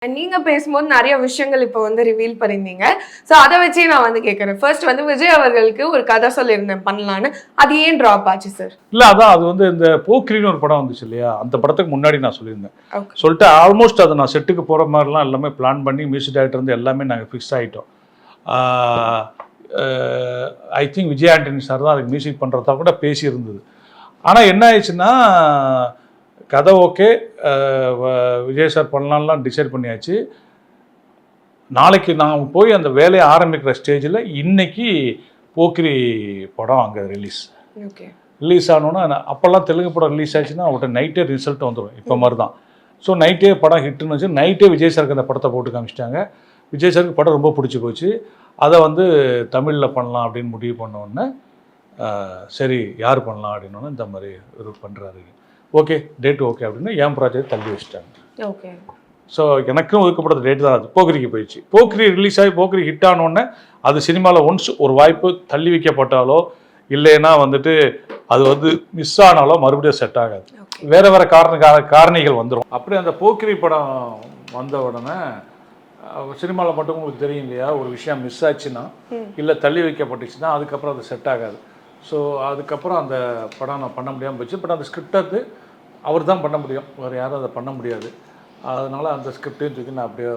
நீங்க பேசும்போது நெறைய விஷயங்கள் இப்ப வந்து ரிவீல் பண்ணியிருந்தீங்க. சோ அத வச்சே நான் வந்து கேட்கிறேன். ஃபர்ஸ்ட் வந்து விஜய் அவர்களுக்கு ஒரு கதை சொல்லியிருந்தேன் பண்ணலான்னு. அது ஏன் ட்ராப் ஆச்சு சார்? இல்ல அதான் அது வந்து இந்த போக்கிரின்னு ஒரு படம் வந்துச்சு இல்லையா? அந்த படத்துக்கு முன்னாடி நான் சொல்லியிருந்தேன். ஓகே. சொல்லிட்டு ஆல்மோஸ்ட் அத நான் செட்டுக்கு போற மாரிலாம் எல்லாமே பிளான் பண்ணி மியூசிக் டைரக்டர் இருந்து எல்லாமே நாங்க ஃபிக்ஸ் ஆயிட்டோம். ஆ அ I think Vijay Antony sir தான் அதுக்கு மியூசிக் பண்றதா கூட பேசியிருந்தது. ஆனா என்ன ஆயிடுச்சுன்னா, கதை ஓகே. அ வ விஜய் சார் பண்ணலான்லாம் டிசைட் பண்ணியாச்சு. நாளைக்கு நான் போய் அந்த வேலைய ஆரம்பிக்கிற ஸ்டேஜ்ல இன்னைக்கு போக்கிரி படம் அங்க ரிலீஸ். ஓகே. ரிலீஸ் ஆனோன்னா அப்போல்லாம் தெலுங்கு படம் ரிலீஸ் ஆச்சுன்னா அவர்கிட்ட நைட்டே ரிசல்ட் வந்துடும் இப்போ மாதிரி தான். ஸோ நைட்டே படம் ஹிட்டுன்னு வச்சு நைட்டே விஜய் சாருக்கு அந்த படத்தை போட்டு காமிச்சிட்டாங்க. விஜய் சாருக்கு படம் ரொம்ப பிடிச்சி போச்சு. அதை வந்து தமிழில் பண்ணலாம் அப்படின்னு முடிவு பண்ணோடனே சரி யார் பண்ணலாம் அப்படின்னோடனே இந்த மாதிரி இவர் பண்ணுறாரு. ஓகே டேட் ஓகே அப்படின்னு என் ப்ராஜெக்ட் தள்ளி வச்சுட்டாங்க. ஓகே. ஸோ எனக்கும் ஒதுக்கப்பட்ட டேட் தான் அது. போக்கிரிக்கு போயிடுச்சு. போக்கிரி ரிலீஸ் ஆகி போக்கிரி ஹிட் ஆனோடனே அது சினிமாவில் ஒன்ஸ் ஒரு வாய்ப்பு தள்ளி வைக்கப்பட்டாலோ இல்லைன்னா வந்துட்டு அது வந்து மிஸ் ஆனாலோ மறுபடியும் செட் ஆகாது. வேற வேற காரணிகள் வந்துடும். அப்படி அந்த போக்கிரி படம் வந்த உடனே சினிமாவில் மட்டும் உங்களுக்கு தெரியும் இல்லையா, ஒரு விஷயம் மிஸ் ஆச்சுன்னா இல்லை தள்ளி வைக்கப்பட்டுச்சுன்னா அதுக்கப்புறம் அது செட் ஆகாது. ஸோ அதுக்கப்புறம் அந்த படம் நான் பண்ண முடியாமல் போச்சு. பட் அந்த ஸ்கிரிப்டை அவர் தான் பண்ண முடியும், வேறு யாரும் அதை பண்ண முடியாது. அதனால் அந்த ஸ்கிரிப்டையும் தூக்கி நான் அப்படியே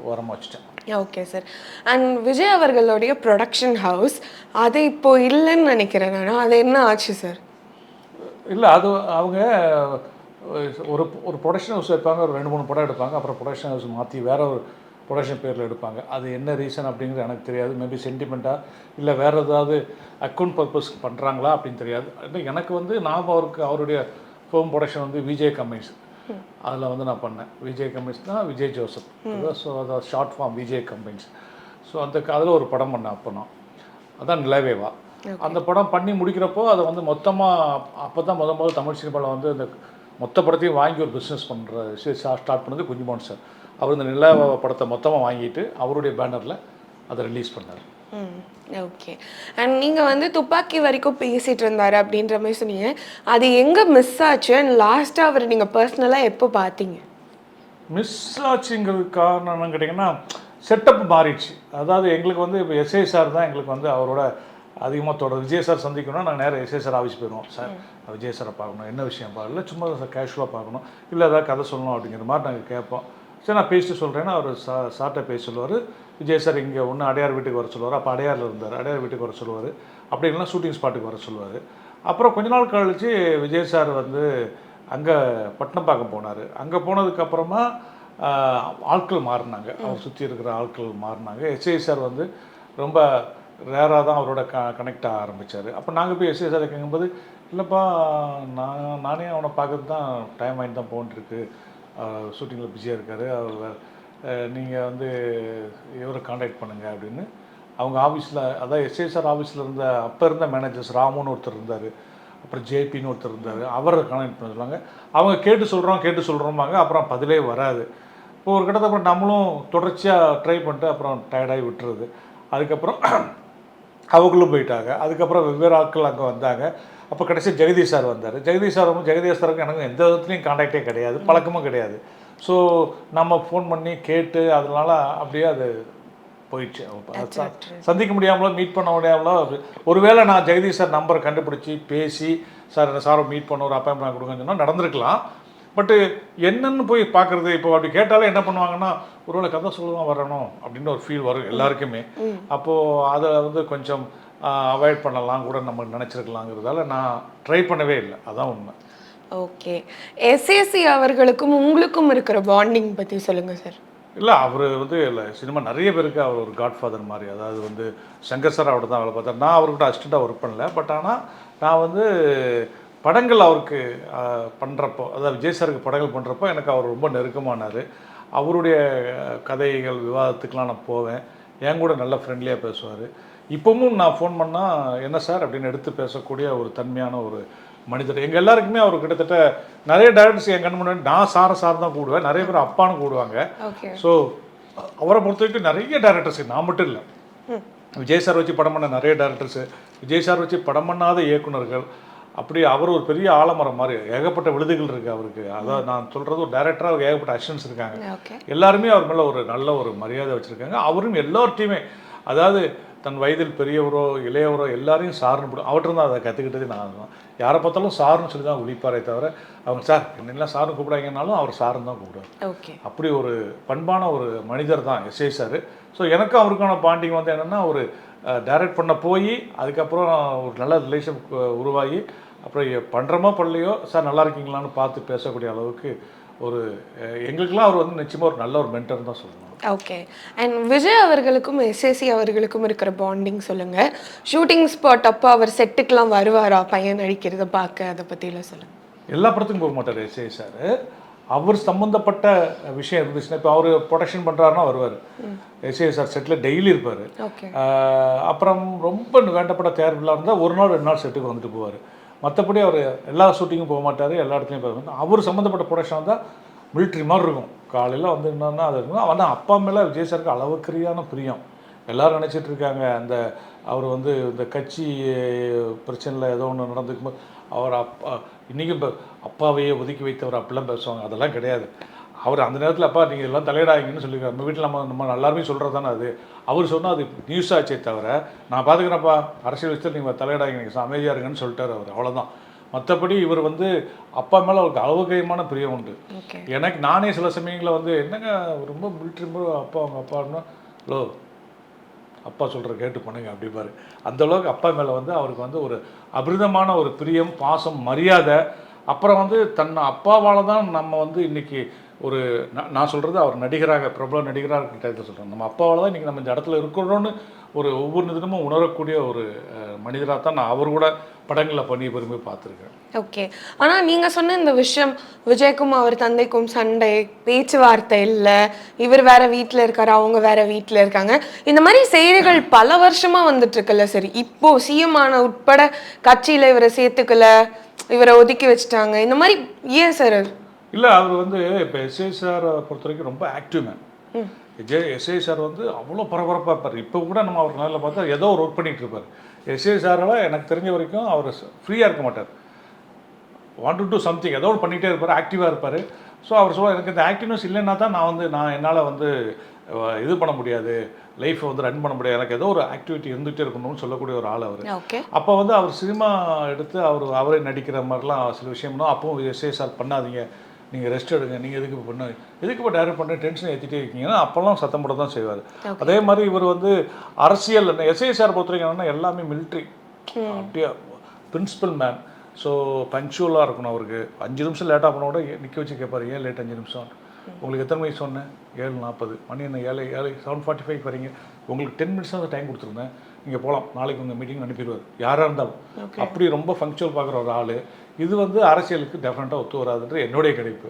ஓரமாக வச்சுட்டேன். Okay sir. அண்ட் விஜய் அவர்களுடைய ப்ரொடக்ஷன் ஹவுஸ் அது இப்போ இல்லைன்னு நினைக்கிறேன் நான். அது என்ன ஆச்சு சார்? இல்லை அது அவங்க ஒரு ஒரு ப்ரொடக்ஷன் ஹவுஸ் வைப்பாங்க, ஒரு 2-3 படம் எடுப்பாங்க, அப்புறம் ப்ரொடக்ஷன் ஹவுஸ் மாற்றி வேற ஒரு ப்ரொடக்ஷன் பேரில் எடுப்பாங்க. அது என்ன ரீசன் அப்படிங்கிறது எனக்கு தெரியாது. மேபி சென்டிமெண்ட்டாக இல்லை வேறு ஏதாவது அக்கௌண்ட் பர்பஸ்க்கு பண்ணுறாங்களா அப்படின்னு தெரியாது. எனக்கு வந்து நாம் அவருடைய ஹோம் ப்ரொடக்ஷன் வந்து விஜய் கம்பெனிஸ், அதில் வந்து நான் பண்ணேன். விஜய் கம்பெனிஸ் தான் விஜய் ஜோசப். ஸோ அதை short form Vijay companies. So அதில் ஒரு படம் பண்ணேன். அப்போ நான் அதான் நிலவேவா. அந்த படம் பண்ணி முடிக்கிறப்போ அதை வந்து மொத்தமாக அப்போ தான் முதல் தமிழ் சினிமாவில் வந்து இந்த மொத்த படத்தையும் வாங்கி ஒரு பிஸ்னஸ் பண்ணுற ஸ்டார்ட் பண்ணது குஞ்சுமோகன் சார். அவர் இந்த நிலவேவா படத்தை மொத்தமாக வாங்கிட்டு அவருடைய பேனரில் அதை ரிலீஸ் பண்ணார். ஓகே. அண்ட் நீங்கள் வந்து துப்பாக்கி வரைக்கும் பேசிகிட்டு இருந்தார் அப்படின்ற மாதிரி சொன்னீங்க. அது எங்கே மிஸ் ஆச்சு அண்ட் லாஸ்ட்டாக அவர் நீங்கள் பர்சனலாக எப்போ பார்த்தீங்க? மிஸ் ஆச்சுங்கிறதுக்கு காரணம் என்னன்னு கேட்டிங்கன்னா செட்டப் மாறிடுச்சு. அதாவது எங்களுக்கு வந்து இப்போ எஸ்ஐ சார் தான் எங்களுக்கு வந்து அவரோட அதிகமாக தொடர். விஜய் சார் சந்திக்கணும்னா நாங்கள் நேராக எஸ்ஐ சார் ஆஃபீஸ் போயிடுவோம். சார் விஜய் சாரை பார்க்கணும், என்ன விஷயம் பார்க்கல, சும்மா கேஷுவலாக பார்க்கணும், இல்லை ஏதாவது கதை சொல்லணும் அப்படிங்கிற மாதிரி நாங்கள் கேட்போம். சரி நான் பேசிட்டு சொல்கிறேன்னா அவர் சார்கிட்ட பேச சொல்லுவார். விஜய் சார் இங்கே ஒன்று அடையார் வீட்டுக்கு வர சொல்லுவார். அப்போ அடையாரில் இருந்தார், அடையார் வீட்டுக்கு வர சொல்லுவார். அப்படி இல்லைன்னா ஷூட்டிங் ஸ்பாட்டுக்கு வர சொல்லுவார். அப்புறம் கொஞ்ச நாள் கழித்து விஜய் சார் வந்து அங்கே பட்டினப்பாக்கம் போனார். அங்கே போனதுக்கப்புறமா ஆட்கள் மாறினாங்க, அவர் சுற்றி இருக்கிற ஆட்கள் மாறினாங்க. எஸ்ஐ சார் வந்து ரொம்ப ரேராக தான் அவரோட கனெக்ட் ஆக ஆரம்பித்தார். அப்போ நாங்கள் போய் எஸ்ஐ சார் கேட்கும்போது இல்லைப்பா நானே அவனை பார்க்கறது தான் டைம் வாங்கி தான் போன்ட்டுருக்கு, ஷூட்டிங்கில் பிஸியாக இருக்கார், அவர் நீங்கள் வந்து இவரை காண்டாக்ட் பண்ணுங்கள் அப்படின்னு அவங்க ஆஃபீஸில், அதான் எஸ்ஐ சார் ஆஃபீஸில் இருந்த அப்போ இருந்த மேனேஜர்ஸ் ராமுன்னு ஒருத்தர் இருந்தார், அப்புறம் ஜேபின்னு ஒருத்தர் இருந்தார், அவரை காண்டாக்ட் பண்ண சொல்லுவாங்க. அவங்க கேட்டு சொல்கிறோம்பாங்க, அப்புறம் பதிலே வராது. இப்போ ஒரு கட்டத்தை அப்புறம் நம்மளும் தொடர்ச்சியாக ட்ரை பண்ணிட்டு அப்புறம் டயர்டாகி விட்டுறது. அதுக்கப்புறம் அவங்களும் போயிட்டாங்க. அதுக்கப்புறம் வெவ்வேறு ஆட்கள் அங்கே வந்தாங்க. அப்போ கடைசி ஜெகதீஷ் சார் வந்தார். ஜெகதீஷ் சாருக்கு எனக்கு எந்த விதத்துலையும் காண்டாக்டே கிடையாது, பழக்கமும் கிடையாது. ஸோ நம்ம ஃபோன் பண்ணி கேட்டு அதனால அப்படியே அது போயிடுச்சு. சந்திக்க முடியாமலோ மீட் பண்ண முடியாமலோ, ஒருவேளை நான் ஜெகதீஷ் சார் நம்பரை கண்டுபிடிச்சி பேசி சாரை மீட் பண்ண ஒரு அப்பாயின்மெண்ட் கொடுங்கன்னு சொன்னால் நடந்திருக்கலாம். பட்டு என்னன்னு போய் பார்க்குறது, இப்போ அப்படி கேட்டாலே என்ன பண்ணுவாங்கன்னா ஒருவேளை கதை சொல்லுவான் வரணும் அப்படின்னு ஒரு ஃபீல் வரும் எல்லாருக்குமே. அப்போது அதை வந்து கொஞ்சம் அவாய்ட் பண்ணலாம் கூட நம்ம நினச்சிருக்கலாங்கிறதால நான் ட்ரை பண்ணவே இல்லை. அதான் உண்மை. ஓகே. எஸ்ஏசி அவர்களுக்கும் உங்களுக்கும் இருக்கிற பாண்டிங் பற்றி சொல்லுங்கள் சார். இல்லை அவர் வந்து இல்லை சினிமா நிறைய பேருக்கு அவர் ஒரு காட்ஃபாதர் மாதிரி. அதாவது வந்து சங்கர் சார் அவர்கிட்ட தான் வேலை பார்த்தார். நான் அவர்கிட்ட அசிஸ்டண்ட்டாக ஒர்க் பண்ணல. பட் ஆனால் நான் வந்து படங்கள் அவருக்கு பண்ணுறப்போ, அதாவது விஜய் சாருக்கு படங்கள் பண்ணுறப்போ எனக்கு அவர் ரொம்ப நெருக்கமானார். அவருடைய கதைகள் விவாதத்துக்கெலாம் நான் போவேன். என் கூட நல்ல ஃப்ரெண்ட்லியாக பேசுவார். இப்போவும் நான் ஃபோன் பண்ணால் என்ன சார் அப்படின்னு எடுத்து பேசக்கூடிய ஒரு தன்மையான ஒரு மனிதர். எங்கள் எல்லாருக்குமே அவர் கிட்டத்தட்ட நிறைய டேரக்டர்ஸ் என் கண் முன்னாடி நான் சார் தான் கூடுவேன், நிறைய பேர் அப்பான்னு கூடுவாங்க. ஸோ அவரை பொறுத்த வரைக்கும் நிறைய டேரக்டர்ஸ், நான் மட்டும் இல்லை, விஜய் சார் வச்சு படம் பண்ண நிறைய டேரக்டர்ஸு, விஜய் சார் வச்சு படம் பண்ணாத இயக்குனர்கள், அப்படி அவர் ஒரு பெரிய ஆலமரம் மாதிரி ஏகப்பட்ட விழுதுகள் இருக்குது அவருக்கு. அதாவது நான் சொல்கிறது ஒரு டைரக்டராக அவருக்கு ஏகப்பட்ட அசிஸ்டன்ஸ் இருக்காங்க. ஓகே. எல்லாருமே அவர் மேலே ஒரு நல்ல ஒரு மரியாதை வச்சுருக்காங்க. அவரும் எல்லார்ட்டையுமே அதாவது தன் வயதில் பெரியவரோ இளையவரோ எல்லாரையும் சார்னு போடும். அவர்கிட்ட தான் அதை கற்றுக்கிட்டது நான் தான். யாரை பார்த்தாலும் சார்னு சொல்லி தான் விழிப்பாரே தவிர அவங்க சார் என்னெல்லாம் சார்னு கூப்பிடாங்கன்னாலும் அவர் சார்னு தான் கூப்பிடுவார். ஓகே. அப்படி ஒரு பண்பான ஒரு மனிதர் தான் எஸ்ஏ சார். ஸோ எனக்கும் அவருக்கான பாண்டிங் வந்து என்னென்னா ஒரு டைரக்ட் பண்ண போய் அதுக்கப்புறம் ஒரு நல்ல ரிலேஷன் உருவாகி அப்புறம் பண்ணுறமோ பண்ணலையோ சார் நல்லா இருக்கீங்களான்னு பார்த்து பேசக்கூடிய அளவுக்கு ஒரு எங்களுக்கெல்லாம் அவர் வந்து நிச்சயமாக ஒரு நல்ல ஒரு மென்டர் தான் சொல்லணும். ஓகே. அண்ட் விஜய் அவர்களுக்கும் எஸ்ஏசி அவர்களுக்கும் இருக்கிற பாண்டிங் சொல்லுங்கள். ஷூட்டிங் ஸ்பாட் அப்போ அவர் செட்டுக்கெலாம் வருவாரா பையன் நடிக்கிறத பார்க்க? அதை பற்றிலாம் சொல்லுங்கள். எல்லா படத்துக்கும் போக மாட்டார் எஸ்ஏ சார். அவர் சம்மந்தப்பட்ட விஷயம் இருந்துச்சுன்னா இப்போ அவர் ப்ரொடக்ஷன் பண்ணுறாருன்னா வருவார். எஸ்ஏ சார் செட்டில் டெய்லி இருப்பார். அப்புறம் ரொம்ப வேண்டப்பட்ட தேர்வுலாம் இருந்தால் ஒரு நாள் 2 நாள் செட்டுக்கு வந்துட்டு போவார். மற்றபடி அவர் எல்லா ஷூட்டிங்கும் போக மாட்டார், எல்லா இடத்துலையும் போவார். அவர் சம்மந்தப்பட்ட ப்ரொடக்ஷன் வந்தால் மிலிட்ரி மாதிரி இருக்கும். காலையில் வந்து என்னன்னா அது இருக்கும். ஆனால் அப்பா மேலே விஜய் சாருக்கு அளவுக்குரியான பிரியம். எல்லோரும் நினச்சிட்டு இருக்காங்க அந்த அவர் வந்து இந்த கட்சி பிரச்சனையில் ஏதோ ஒன்று நடந்துக்கும்போது அவர் அப்பா இன்றைக்கும் இப்போ அப்பாவையே ஒதுக்கி வைத்தவர் அப்படிலாம் பேசுவாங்க. அதெல்லாம் கிடையாது. அவர் அந்த நேரத்தில் அப்பா நீங்கள் எல்லாம் தலையிடாங்கன்னு சொல்லியிருக்காரு. நம்ம வீட்டில் நம்ம எல்லாருமே சொல்கிறது தானே அது. அவர் சொன்னால் அது நியூஸ் ஆச்சே தவிர நான் பார்த்துக்கிறேன்ப்பா அரசியல் விஷயத்தில் நீங்கள் தலையிடாங்க நீங்கள் அமைதியாக இருங்கன்னு சொல்லிட்டார் அவர். அவ்வளோதான். மற்றபடி இவர் வந்து அப்பா மேலே அவருக்கு அளவுகையமான பிரியம் உண்டு. எனக்கு நானே சில சமயங்களில் வந்து என்னங்க ரொம்ப மிலிட்ரி அப்பா அவங்க அப்பான்னா ஹலோ அப்பா சொல்கிற கேட்டு பண்ணுங்க அப்படிப்பாரு. அந்தளவுக்கு அப்பா மேலே வந்து அவருக்கு வந்து ஒரு அபிரிதமான ஒரு பிரியம், பாசம், மரியாதை. அப்புறம் வந்து தன்னை அப்பாவால் தான் நம்ம வந்து இன்றைக்கி ஒரு நான் சொல்கிறது அவர் நடிகராக பிரபல நடிகராக கிட்ட சொல்கிறேன். நம்ம அப்பாவால் தான் இன்றைக்கி நம்ம இந்த இடத்துல இருக்கிறோன்னு ஒரு ஒவ்வொரு தினமும் உணரக்கூடிய ஒரு மனிதராக தான் நான் அவர் கூட படங்களில் பண்ணி பெருமை பார்த்துருக்கேன். ஓகே. ஆனால் நீங்கள் சொன்ன இந்த விஷயம் விஜய்க்கும் அவர் தந்தைக்கும் சண்டை, பேச்சுவார்த்தை இல்லை, இவர் வேற வீட்டில் இருக்காரு, அவங்க வேற வீட்டில் இருக்காங்க, இந்த மாதிரி செய்திகள் பல வருஷமாக வந்துட்டு இருக்குல்ல சரி. இப்போ சிஎம் ஆன உட்பட கட்சியில் இவரை சேர்த்துக்கல, இவரை ஒதுக்கி வச்சுட்டாங்க, இந்த மாதிரி ஏன் சார்? இல்லை அவர் வந்து இப்போ எஸ்ஐ சாரை பொறுத்த வரைக்கும் ரொம்ப ஆக்டிவ் மேன். எஸ்ஐ சார் வந்து அவ்வளோ பரபரப்பாக இருப்பார். இப்போ கூட நம்ம அவர் நேரில் பார்த்தா ஏதோ ஒரு ஒர்க் பண்ணிகிட்டு இருப்பார். எஸ்ஐ சாரால் எனக்கு தெரிஞ்ச வரைக்கும் அவர் ஃப்ரீயாக இருக்க மாட்டார். வாண்ட் டு டூ சம்திங் ஏதோ ஒரு பண்ணிகிட்டே இருப்பார், ஆக்டிவாக இருப்பார். ஸோ அவர் சொல்ல எனக்கு இந்த ஆக்டிவ்னஸ் இல்லைன்னா தான் நான் என்னால் வந்து இது பண்ண முடியாது, லைஃப்பை வந்து ரன் பண்ண முடியாது, எனக்கு ஏதோ ஒரு ஆக்டிவிட்டி இருந்துகிட்டே இருக்கணும்னு சொல்லக்கூடிய ஒரு ஆள் அவர். அப்போ வந்து அவர் சினிமா எடுத்து அவரே நடிக்கிற மாதிரிலாம் சில விஷயம்னா அப்பவும் எஸ்ஐ சார் பண்ணாதீங்க, நீங்கள் ரெஸ்ட் எடுங்க, நீங்கள் எதுக்கு இப்போ எதுக்கு இப்போ டைரக்ட் பண்ண டென்ஷன் ஏற்றிட்டே இருக்கீங்கன்னா அப்போல்லாம் சத்தம் போட தான் செய்வார். அதே மாதிரி இவர் வந்து அரசியல் எஸ்ஐ சார் பொறுத்த வரைக்கும் என்னன்னா எல்லாமே மிலிட்ரி அப்படியே பிரின்சிபல் மேன். ஸோ பங்க்சுவலாக இருக்கணும். அவருக்கு 5 நிமிஷம் லேட்டாக போனால் கூட நிற்க வச்சு கேட்பார், ஏன் லேட் 5 நிமிஷம், உங்களுக்கு எத்தனை மணிக்கு சொன்னேன், 7:40 மணி என்ன 7:45 வரீங்க, உங்களுக்கு 10 மினிட்ஸ் தான் டைம் கொடுத்துருந்தேன், நீங்கள் போகலாம், நாளைக்கு உங்கள் மீட்டிங் அனுப்பிடுவார் யாராக இருந்தாலும். அப்படி ரொம்ப ஃபங்க்சுவல் பார்க்குற ஒரு ஆள். இது வந்து அரசியலுக்கு டெஃபினட்டாக ஒத்து வராதுன்ற என்னுடைய கணிப்பு.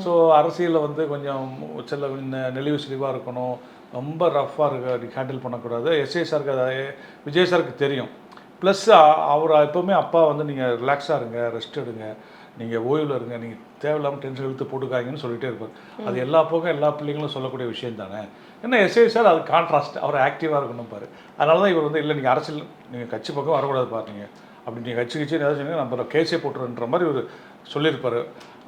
ஸோ அரசியலில் வந்து கொஞ்சம் சில நெளிவு சிலிவாக இருக்கணும், ரொம்ப ரஃப்பாக ஹேண்டில் பண்ணக்கூடாது. எஸ்ஐ சாருக்கு அதை விஜய் சாருக்கு தெரியும். ப்ளஸ் அவர் எப்போவுமே அப்பா வந்து நீங்கள் ரிலாக்ஸாக இருங்க, ரெஸ்ட் எடுங்க, நீங்கள் ஓய்வில் இருங்க, நீங்கள் தேவையில்லாமல் டென்ஷன் இழுத்து போட்டுக்காங்கன்னு சொல்லிகிட்டே இருப்பார். அது எல்லா பக்கம் எல்லா பிள்ளைங்களும் சொல்லக்கூடிய விஷயம் தானே. ஏன்னா எஸ்ஐ சார் அது கான்ட்ராஸ்ட், அவர் ஆக்டிவாக இருக்கணும் பாரு. அதனால தான் இவர் வந்து இல்லை நீங்கள் அரசியல் நீங்கள் கட்சி பக்கம் வரக்கூடாது பாருங்க, அப்படி நீங்கள் கட்சி ஏதாவது சொன்னீங்க நம்ம கேஸே போட்டுருன்ற மாதிரி ஒரு சொல்லியிருப்பார்.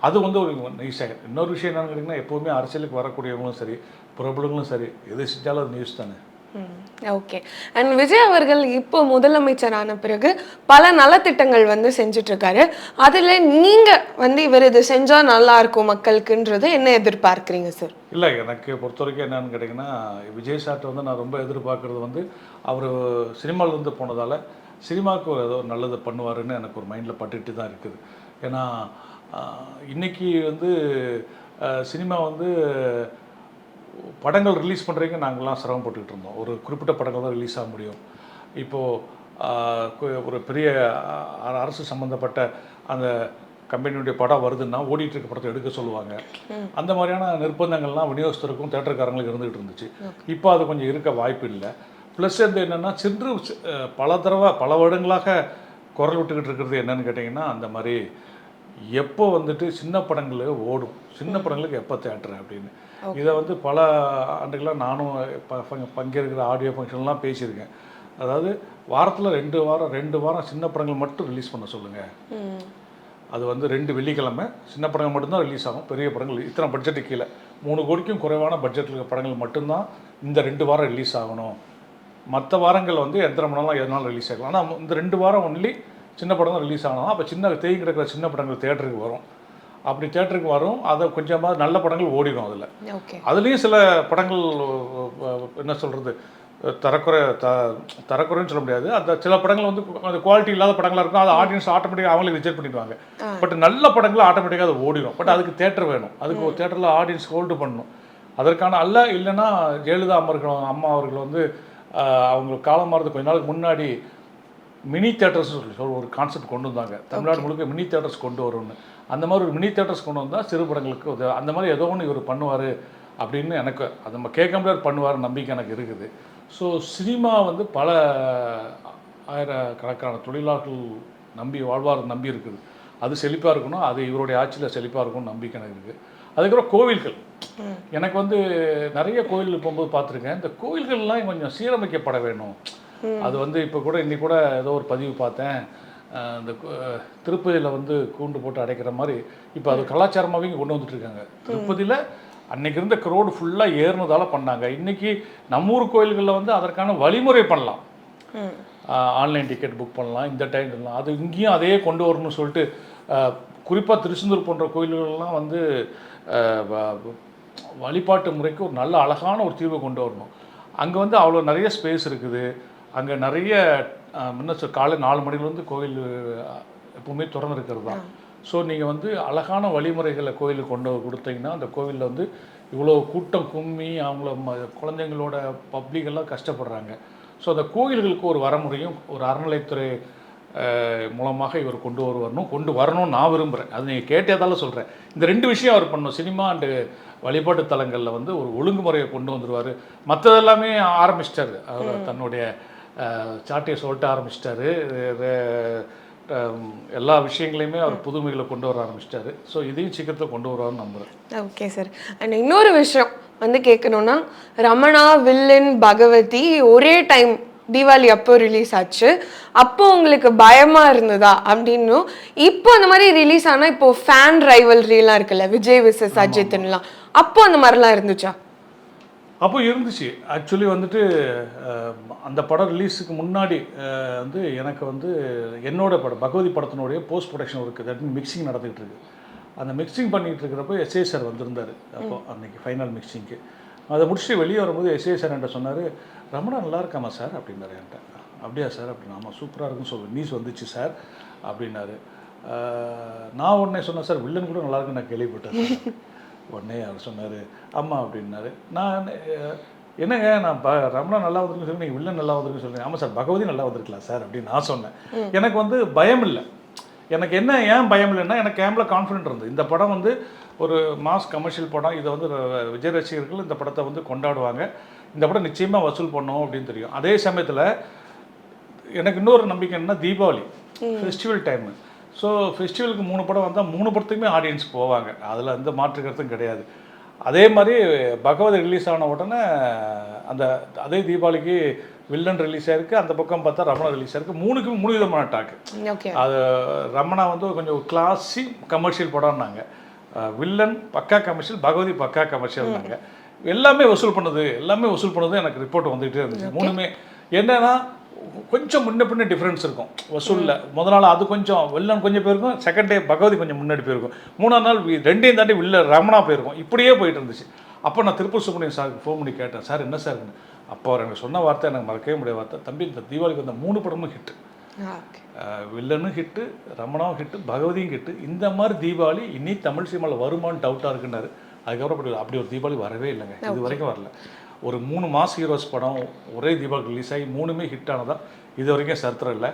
அது வந்து ஒரு நியூஸாக. இன்னொரு விஷயம் என்னன்னு கேட்டிங்கன்னா எப்போவுமே அரசியலுக்கு வரக்கூடியவங்களும் சரி பிரபலங்களும் சரி எது செஞ்சாலும் அது நியூஸ் தானே. ஓகே. அண்ட் விஜய் அவர்கள் இப்போ முதலமைச்சரான பிறகு பல நலத்திட்டங்கள் வந்து செஞ்சுட்ருக்காரு. அதில் நீங்கள் வந்து இவர் இது செஞ்சால் நல்லா இருக்கும் மக்களுக்குன்றது என்ன எதிர்பார்க்குறீங்க சார்? இல்லை எனக்கு பொறுத்த வரைக்கும் என்னென்னு கேட்டிங்கன்னா விஜய் சார்ட்ட வந்து நான் ரொம்ப எதிர்பார்க்குறது வந்து அவர் சினிமாவிலேருந்து போனதால் சினிமாவுக்கு ஏதோ நல்லது பண்ணுவாருன்னு எனக்கு ஒரு மைண்டில் பட்டுட்டு தான் இருக்குது. ஏன்னா இன்றைக்கி வந்து சினிமா வந்து படங்கள் ரிலீஸ் பண்ணுறீங்க நாங்கள்லாம் சிரமப்பட்டுக்கிட்டு இருந்தோம். ஒரு குறிப்பிட்ட படங்கள் தான் ரிலீஸ் ஆக முடியும். இப்போது ஒரு பெரிய அரசு சம்மந்தப்பட்ட அந்த கம்பெனியுடைய படம் வருதுன்னா ஓடிட்டு இருக்க படத்தை எடுக்க சொல்லுவாங்க. அந்த மாதிரியான நிர்பந்தங்கள்லாம் விநியோகஸ்தருக்கும் தேட்டருக்காரங்களுக்கு இருந்துகிட்டு இருந்துச்சு. இப்போ அது கொஞ்சம் இருக்க வாய்ப்பு இல்லை. ப்ளஸ் வந்து என்னென்னா சென்று பல வருடங்களாக குரல் விட்டுக்கிட்டு இருக்கிறது என்னன்னு கேட்டிங்கன்னா அந்த மாதிரி எப்போ வந்துட்டு சின்ன படங்கள் ஓடும், சின்ன படங்களுக்கு எப்போ தேட்டர் அப்படின்னு. இதை வந்து பல ஆண்டுகளாக நானும் பங்கேற்கிற ஆடியோ ஃபங்க்ஷன்லாம் பேசியிருக்கேன். அதாவது வாரத்தில் 2 வாரம் சின்ன படங்கள் மட்டும் ரிலீஸ் பண்ண சொல்லுங்கள். அது வந்து 2 வெள்ளிக்கிழமை சின்ன படங்கள் மட்டும்தான் ரிலீஸ் ஆகும். பெரிய படங்கள் இத்தனை பட்ஜெட்டுக்கு கீழே 3 கோடிக்கும் குறைவான பட்ஜெட்டில் இருக்க படங்கள் மட்டும்தான் இந்த 2 வாரம் ரிலீஸ் ஆகணும். மற்ற வாரங்கள் வந்து எத்தனை மணி எதனாலும் ரிலீஸ் ஆகலாம். ஆனால் இந்த 2 வாரம் ஒன்லி சின்ன படம் தான் ரிலீஸ் ஆகணும். அப்போ தேங்கி கிடக்கிற சின்ன படங்கள் தேட்டருக்கு வரும். அப்படி தேட்டருக்கு வரும். அதை கொஞ்சமாக நல்ல படங்கள் ஓடிடும். அதுலேயும் சில படங்கள் என்ன சொல்கிறது தரக்குறைன்னு சொல்ல முடியாது. அந்த சில படங்கள் வந்து அந்த குவாலிட்டி இல்லாத படங்களாக இருக்கும். அது ஆடியன்ஸ் ஆட்டோமேட்டிக்காக அவங்களே ரிஜெக்ட் பண்ணிடுவாங்க. பட் நல்ல படங்கள் ஆட்டோமேட்டிக்காக அது ஓடிடும். பட் அதுக்கு தேட்டர் வேணும். அதுக்கு ஒரு தேட்டரில் ஆடியன்ஸ் ஹோல்டு பண்ணணும். அதற்கான இல்லைன்னா ஜெயலலிதா அம்மா அவர்கள் வந்து அவங்க காலம் மாறது கொஞ்ச நாளுக்கு முன்னாடி மினி தேட்டர்ஸ் சொல்லி ஒரு கான்செப்ட் கொண்டு வந்தாங்க. தமிழ்நாடு முழுக்க மினி தேட்டர்ஸ் கொண்டு வரும்னு. அந்த மாதிரி ஒரு மினி தேட்டர்ஸ் கொண்டு வந்தால் சிறு படங்களுக்கு அந்த மாதிரி ஏதோ ஒன்று இவர் பண்ணுவார் அப்படின்னு எனக்கு அது நம்ம கேட்க முடியாது பண்ணுவார் நம்பிக்கை எனக்கு இருக்குது. ஸோ சினிமா வந்து பல ஆயிரக்கணக்கான தொழிலாளர்கள் நம்பி இருக்குது. அது செழிப்பாக இருக்கணும். அது இவருடைய ஆட்சியில் செழிப்பாக இருக்கணும்னு நம்பிக்கை எனக்கு இருக்குது. அதுக்கப்புறம் கோவில்கள் எனக்கு வந்து நிறைய கோவிலுக்கு போகும்போது பார்த்துருக்கேன். இந்த கோவில்கள்லாம் கொஞ்சம் சீரமைக்கப்பட வேணும். அது வந்து இப்போ கூட இன்னைக்கு கூட ஏதோ ஒரு பதிவு பார்த்தேன். இந்த திருப்பதியில் வந்து கூண்டு போட்டு அடைக்கிற மாதிரி இப்போ அது கலாச்சாரமாகவே இங்கே கொண்டு வந்துட்டுருக்காங்க. திருப்பதியில் அன்றைக்கி இருந்த க்ரௌடு ஃபுல்லாக ஏறினதால் பண்ணாங்க. இன்றைக்கி நம்ம ஊர் கோயில்களில் வந்து அதற்கான வழிமுறை பண்ணலாம். ஆன்லைன் டிக்கெட் புக் பண்ணலாம், இந்த டைம் பண்ணலாம். அது இங்கேயும் அதே கொண்டு வரணும்னு சொல்லிட்டு குறிப்பாக திருச்செந்தூர் போன்ற கோயில்கள்லாம் வந்து வழிபாட்டு முறைக்கு ஒரு நல்ல அழகான ஒரு தீர்வை கொண்டு வரணும். அங்கே வந்து அவ்வளோ நிறைய ஸ்பேஸ் இருக்குது. அங்கே நிறைய காலை 4 மணிலேருந்து கோயில் எப்பவுமே திறந்து இருக்கிறது தான். ஸோ நீங்கள் வந்து அழகான வழிமுறைகளை கோயிலுக்கு கொண்டு கொடுத்தீங்கன்னா அந்த கோவிலில் வந்து இவ்வளோ கூட்டம் கும்மி அவங்கள குழந்தைங்களோட பப்ளிக்கெல்லாம் கஷ்டப்படுறாங்க. ஸோ அந்த கோயில்களுக்கு ஒரு வரமுறையும் ஒரு அறநிலைத்துறை மூலமாக இவர் கொண்டு வரணும்னு நான் விரும்புகிறேன். அது நீங்கள் கேட்டதால சொல்கிறேன். இந்த 2 விஷயம் அவர் பண்ணணும். சினிமா அண்டு வழிபாட்டு தலங்களில் வந்து ஒரு ஒழுங்குமுறையை கொண்டு வந்துடுவார். மற்றதெல்லாமே ஆரம்பிச்சிட்டார். அவர் தன்னுடைய சாட்டையை சொல்லிட்டு ஆரம்பிச்சிட்டாரு. எல்லா விஷயங்களையுமே அவர் புதுமைகளை கொண்டு வர ஆரம்பிச்சிட்டாரு. ஸோ இதையும் சீக்கிரத்தில் கொண்டு வருவார்னு நம்புகிறேன். Okay sir. அண்ட் இன்னொரு விஷயம் வந்து கேட்கணுன்னா, ரமணா, வில்லன், பகவதி ஒரே டைம் தீபாவளி அப்போ ரிலீஸ் ஆச்சு. அப்போ உங்களுக்கு பயமாக இருந்ததா அப்படின்னும், இப்போ அந்த மாதிரி ரிலீஸ் ஆனால் இப்போ ஃபேன் ரைவல்ரிலாம் இருக்குல்ல, விஜய் விசஸ் அஜித்லாம், அப்போ அந்த மாதிரிலாம் இருந்துச்சா? அப்போ இருந்துச்சு. ஆக்சுவலி வந்துட்டு அந்த படம் ரிலீஸுக்கு முன்னாடி வந்து எனக்கு வந்து என்னோட படம் பகவதி படத்தினுடைய போஸ்ட் ப்ரொடக்ஷன் இருக்குது. தட் மீன் மிக்சிங் நடந்துகிட்டு இருக்குது. அந்த மிக்சிங் பண்ணிகிட்டு இருக்கிறப்போ எஸ்ஏ சார் வந்திருந்தார். அப்போ அன்றைக்கி ஃபைனல் மிக்சிங்க்கு அதை முடிச்சுட்டு வெளியே வரும்போது எஸ்ஏ சார் என்கிட்ட சொன்னார், ரமணா நல்லா இருக்காமா சார் அப்படின்னாரு என்கிட்ட. அப்படியா சார் அப்படின்னா, ஆமாம் சூப்பராக இருக்குன்னு சொல்லு நியூஸ் வந்துச்சு சார் அப்படின்னாரு. நான் உடனே சொன்னேன், சார் வில்லன் கூட நல்லா இருக்குன்னு நான் கேள்விப்பட்டேன். உடனே அவர் சொன்னார் ஆமாம் அப்படின்னாரு. நான் என்னங்க நான் ரமணா நல்லா வந்திருக்குன்னு சொல்லி நீங்கள் வில்லன் நல்லா வந்திருக்குன்னு சொல்லுங்கள். ஆமாம் சார் பகவதி நல்லா வந்திருக்கலாம் சார் அப்படின்னு நான் சொன்னேன். எனக்கு வந்து பயம் இல்லை. எனக்கு என்ன ஏன் பயம் இல்லைன்னா, எனக்கு கேமில் கான்ஃபிடென்ட் இருந்தது. இந்த படம் வந்து ஒரு மாஸ் கமர்ஷியல் படம். இதை வந்து விஜய் ரசிகர்கள் இந்த படத்தை வந்து கொண்டாடுவாங்க. இந்த படம் நிச்சயமாக வசூல் பண்ணோம் அப்படின்னு தெரியும். அதே சமயத்தில் எனக்கு இன்னொரு நம்பிக்கை என்னன்னா, தீபாவளி ஃபெஸ்டிவல் டைமு. ஸோ ஃபெஸ்டிவலுக்கு 3 படம் வந்தால் 3 படத்துக்குமே ஆடியன்ஸ் போவாங்க. அதில் எந்த மாற்று கருத்தும் கிடையாது. அதே மாதிரி பகவதி ரிலீஸ் ஆன உடனே அதே தீபாவளிக்கு வில்லன் ரிலீஸ் ஆயிருக்கு. அந்த பக்கம் பார்த்தா ரமணா ரிலீஸ் ஆயிருக்கு. 3க்குமே 3 விதமான டாக்கு. அது ரமணா வந்து கொஞ்சம் கிளாஸி கமர்ஷியல் படம்னாங்க, வில்லன் பக்கா கமர்ஷியல், பகவதி பக்கா கமர்ஷியல்னாங்க. எல்லாமே வசூல் பண்ணுது எனக்கு ரிப்போர்ட் வந்துகிட்டே இருந்துச்சு. 3மே என்னன்னா கொஞ்சம் முன்ன பின்ன டிஃப்ரென்ஸ் இருக்கும் வசூலில். முதல் நாள் அது கொஞ்சம் வில்லன் கொஞ்சம் போயிருக்கும், செகண்ட் டே பகவதி கொஞ்சம் முன்னாடி போயிருக்கும், 3ஆம் நாள் 2யும் தாண்டி ரமணா போயிருக்கும். இப்படியே போயிட்டு இருந்துச்சு. அப்போ நான் திருப்பூர் சுப்ரமணியன் சாருக்கு ஃபோன் பண்ணி கேட்டேன், சார் என்ன சார்? அப்போ அவர் எனக்கு சொன்ன வார்த்தை எனக்கு மறக்கவே முடியாத வார்த்தை, தம்பி இந்த தீபாவளிக்கு வந்த 3 படமும் ஹிட்டு, வில்லனும் ஹிட்டு, ரமணாவும் ஹிட்டு, பகவதியும் ஹிட்டு. இந்த மாதிரி தீபாவளி இனி தமிழ் சினிமாவில் வருமானு டவுட்டாக இருக்குன்னாரு. அதுக்கப்புறம் அப்படி ஒரு தீபாவளி வரவே இல்லைங்க, இது வரைக்கும் வரல. ஒரு 3 மாஸ் ஹீரோஸ் படம் ஒரே தீபாவளி ரிலீஸ் ஆகி 3மே ஹிட் ஆனதான் இது வரைக்கும் சரித்திரம் இல்லை.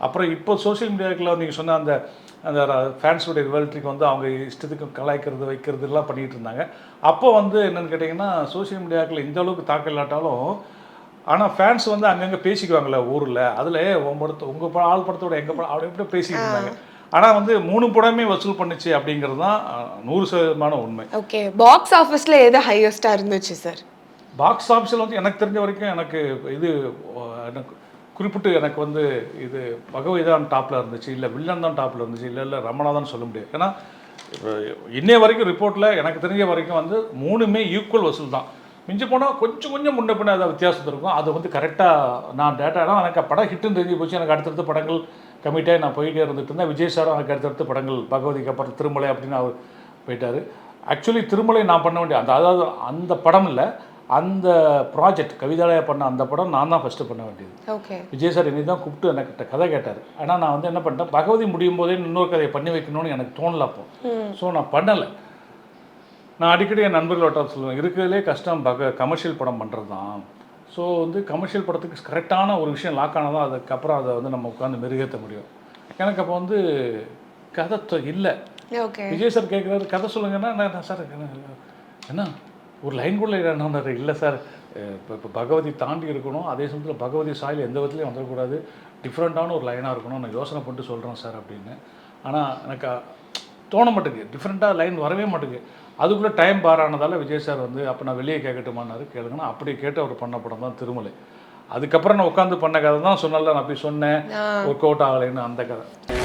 அப்புறம் இப்போ சோஷியல் மீடியாவுக்குள்ள நீங்கள் சொன்ன அந்த ஃபேன்ஸுடைய ரிவல்ட்ரிக்கு வந்து அவங்க இஷ்டத்துக்கு கலாய்க்கிறது வைக்கிறதுலாம் பண்ணிகிட்டு இருந்தாங்க. அப்போ வந்து என்னென்னு கேட்டிங்கன்னா, சோஷியல் மீடியாவுக்குள்ள இந்த அளவுக்கு தாக்கல் இல்லாட்டாலும் ஆனால் ஃபேன்ஸ் வந்து அங்கங்கே பேசிக்குவாங்கள்ல ஊரில், அதில் உங்கள் ஆள் படத்தோட எங்கள் படம் அப்படி எப்படி பேசிக்கிட்டு இருந்தாங்க. ஆனால் வந்து 3 படமே வசூல் பண்ணுச்சு அப்படிங்கிறது தான் 100% உண்மை. ஓகே, பாக்ஸ் ஆஃபீஸில் எது ஹையஸ்ட்டாக இருந்துச்சு சார்? பாக்ஸ் ஆஃபீஸில் வந்து எனக்கு தெரிஞ்ச வரைக்கும் எனக்கு குறிப்பிட்டு எனக்கு வந்து இது பகவதிதான் டாப்பில் இருந்துச்சு, இல்லை வில்லன் தான் டாப்பில் இருந்துச்சு, இல்லை ரமணா தான் சொல்ல முடியாது. ஏன்னா இப்போ இன்னைய வரைக்கும் ரிப்போர்ட்டில் எனக்கு தெரிஞ்ச வரைக்கும் வந்து 3மே ஈக்குவல் வசூல் தான். மிஞ்சி போனால் கொஞ்சம் கொஞ்சம் முன்ன பின்ன ஏதாவது வித்தியாசம் இருக்கும். அது வந்து கரெக்டாக நான் டேட்டாலாம் எனக்கு படம் ஹிட்டுன்னு தெரிஞ்சு போச்சு. எனக்கு அடுத்தடுத்த படங்கள் கமிட்டாக நான் போயிட்டே இருந்துட்டு இருந்தேன். விஜய் சாரும் எனக்கு அடுத்தடுத்த படங்கள் பகவதிக்கு அப்புறம் திருமலை அப்படின்னு அவர் போயிட்டார். ஆக்சுவலி திருமலை நான் பண்ண வேண்டிய அதாவது அந்த படம் இல்லை, அந்த ப்ராஜெக்ட் கவிதாலயா பண்ண அந்த படம் நான் தான் ஃபஸ்ட்டு பண்ண வேண்டியது. ஓகே. விஜய் சார் என்னை தான் கூப்பிட்டு எனக்கு கதை கேட்டார். ஆனால் நான் வந்து என்ன பண்ணிட்டேன், பகவதி முடியும் போதே இன்னொரு கதையை பண்ணி வைக்கணும்னு எனக்கு தோணல அப்போ. ஸோ நான் பண்ணலை. நான் அடிக்கடி என் நண்பர்களோட சொல்லுவேன், இருக்கிறதுலே கஷ்டம் கமர்ஷியல் படம் பண்ணுறது தான். ஸோ வந்து கமர்ஷியல் படத்துக்கு கரெக்டான ஒரு விஷயம் லாக் ஆனால் தான் அதுக்கப்புறம் அதை வந்து நம்ம உட்காந்து மெருகேற்ற முடியும். எனக்கு அப்போ வந்து கதை இல்லை. ஓகே. விஜய் சார் கேட்குறாரு கதை சொல்லுங்கன்னா, நான் சார் என்ன ஒரு லைன் கூட என்ன இல்லை சார், இப்போ பகவதி தாண்டி இருக்கணும், அதே சமயத்தில் பகவதி சாயில் எந்த விதத்துலையும் வந்துடக்கூடாது, டிஃப்ரெண்ட்டான ஒரு லைனாக இருக்கணும், நான் யோசனை பண்ணிட்டு சொல்கிறேன் சார் அப்படின்னு. ஆனால் எனக்கு தோண மாட்டேங்குது, டிஃப்ரெண்ட்டாக லைன் வரவே மாட்டேங்குது. அதுக்குள்ளே டைம் பாரானதால் விஜய் சார் வந்து அப்போ நான் வெளியே கேட்கட்டுமான்னாரு. கேளுங்கன்னா அப்படி கேட்டு அவர் பண்ண படம் தான் திருமலை. அதுக்கப்புறம் நான் உட்காந்து பண்ண கதை தான் சொன்னால நான் போய் சொன்னேன் ஒர்க் அவுட் ஆகலைன்னு அந்த கதை.